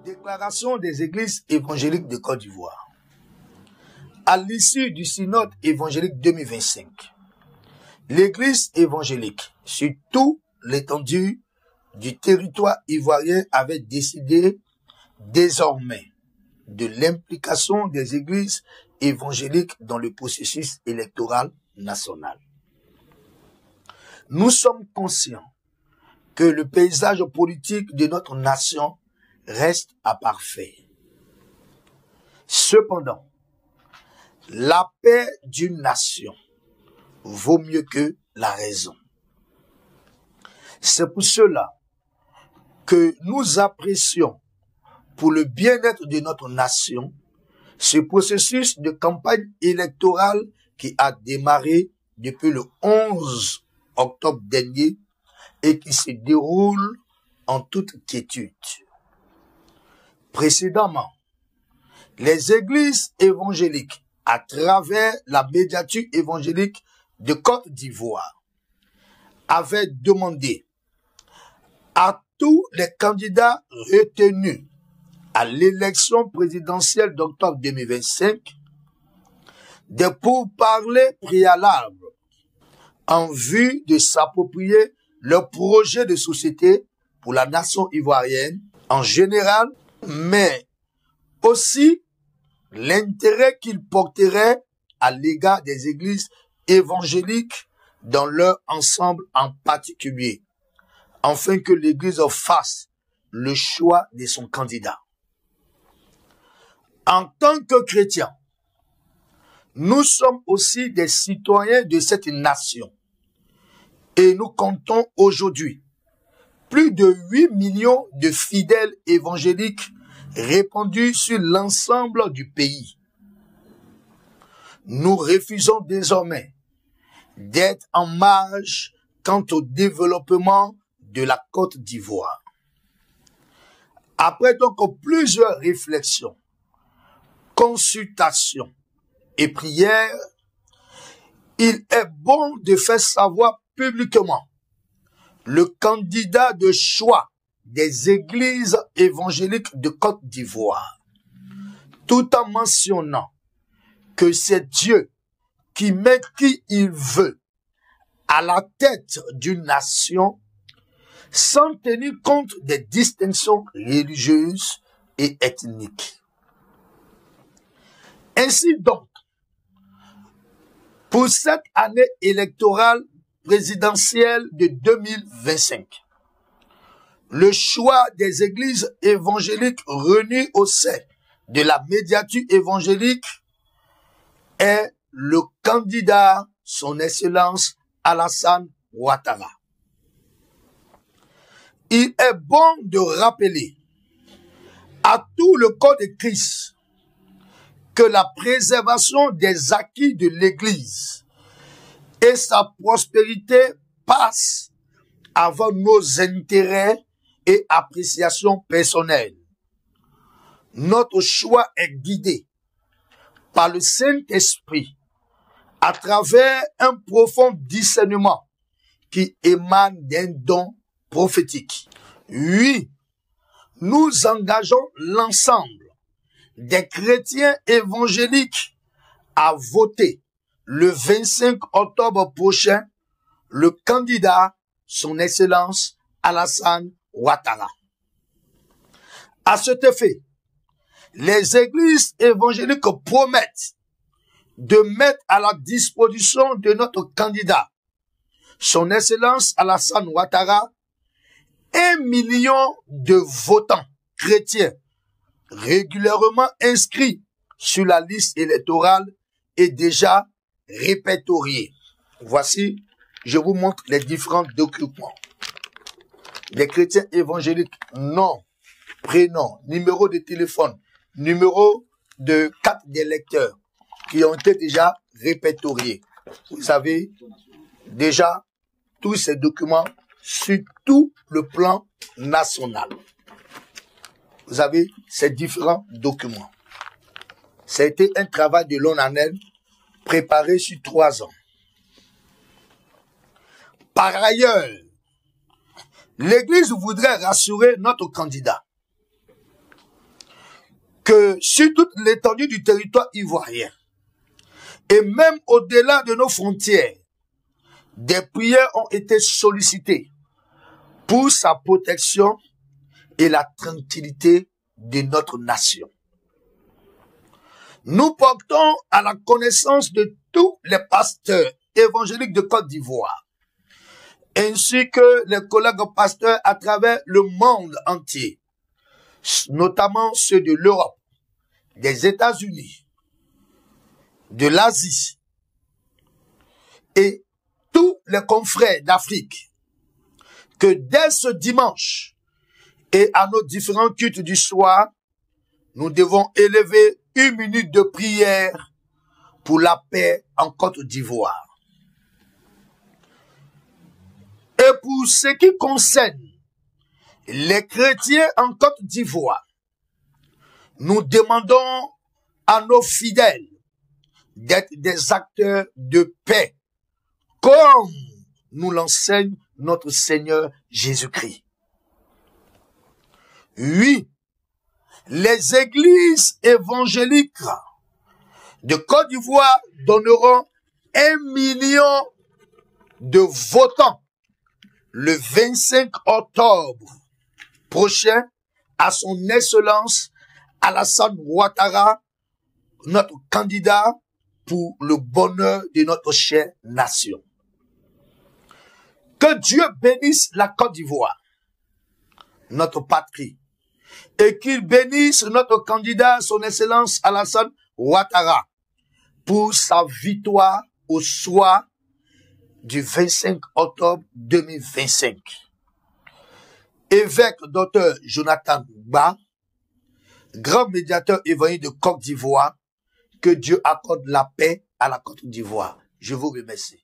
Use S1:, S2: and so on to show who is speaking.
S1: Déclaration des églises évangéliques de Côte d'Ivoire. À l'issue du synode évangélique 2025, l'église évangélique, sur toute l'étendue du territoire ivoirien, avait décidé désormais de l'implication des églises évangéliques dans le processus électoral national. Nous sommes conscients que le paysage politique de notre nation reste imparfait. Cependant, la paix d'une nation vaut mieux que la raison. C'est pour cela que nous apprécions, pour le bien-être de notre nation, ce processus de campagne électorale qui a démarré depuis le 11 octobre dernier et qui se déroule en toute quiétude. Précédemment, les églises évangéliques, à travers la médiature évangélique de Côte d'Ivoire, avaient demandé à tous les candidats retenus à l'élection présidentielle d'octobre 2025 des pourparlers préalables en vue de s'approprier leur projet de société pour la nation ivoirienne en général, mais aussi l'intérêt qu'ils porteraient à l'égard des églises évangéliques dans leur ensemble en particulier, afin que l'église fasse le choix de son candidat. En tant que chrétiens, nous sommes aussi des citoyens de cette nation et nous comptons aujourd'hui plus de 8 millions de fidèles évangéliques répandus sur l'ensemble du pays. Nous refusons désormais d'être en marge quant au développement de la Côte d'Ivoire. Après donc plusieurs réflexions, consultations et prières, il est bon de faire savoir publiquement le candidat de choix des églises évangéliques de Côte d'Ivoire, tout en mentionnant que c'est Dieu qui met qui il veut à la tête d'une nation sans tenir compte des distinctions religieuses et ethniques. Ainsi donc, pour cette année électorale présidentielle de 2025, le choix des églises évangéliques réunies au sein de la médiature évangélique est le candidat, son Excellence Alassane Ouattara. Il est bon de rappeler à tout le corps de Christ que la préservation des acquis de l'Église et sa prospérité passent avant nos intérêts et appréciations personnelles. Notre choix est guidé par le Saint-Esprit à travers un profond discernement qui émane d'un don prophétique. Oui, nous engageons l'ensemble des chrétiens évangéliques à voter le 25 octobre prochain le candidat, son Excellence Alassane Ouattara. À cet effet, les églises évangéliques promettent de mettre à la disposition de notre candidat, son Excellence Alassane Ouattara, 1 million de votants chrétiens régulièrement inscrits sur la liste électorale et déjà répertoriés. Voici, je vous montre les différents documents. Les chrétiens évangéliques, nom, prénom, numéro de téléphone, numéro de carte d'électeur qui ont été déjà répertoriés. Vous avez déjà tous ces documents sur tout le plan national. Vous avez ces différents documents. Ça a été un travail de longue haleine préparé sur 3 ans. Par ailleurs, l'Église voudrait rassurer notre candidat que sur toute l'étendue du territoire ivoirien, et même au-delà de nos frontières, des prières ont été sollicitées pour sa protection et la tranquillité de notre nation. Nous portons à la connaissance de tous les pasteurs évangéliques de Côte d'Ivoire, ainsi que les collègues pasteurs à travers le monde entier, notamment ceux de l'Europe, des États-Unis, de l'Asie et tous les confrères d'Afrique, que dès ce dimanche et à nos différents cultes du soir, nous devons élever 1 minute de prière pour la paix en Côte d'Ivoire. Et pour ce qui concerne les chrétiens en Côte d'Ivoire, nous demandons à nos fidèles d'être des acteurs de paix, comme nous l'enseigne notre Seigneur Jésus-Christ. Oui, les églises évangéliques de Côte d'Ivoire donneront 1 million de votants le 25 octobre prochain à son Excellence Alassane Ouattara, notre candidat pour le bonheur de notre chère nation. Que Dieu bénisse la Côte d'Ivoire, notre patrie, et qu'il bénisse notre candidat, son Excellence Alassane Ouattara, pour sa victoire au soir du 25 octobre 2025. Évêque Dr Jonathan Gbah, grand médiateur évangélique de Côte d'Ivoire, que Dieu accorde la paix à la Côte d'Ivoire. Je vous remercie.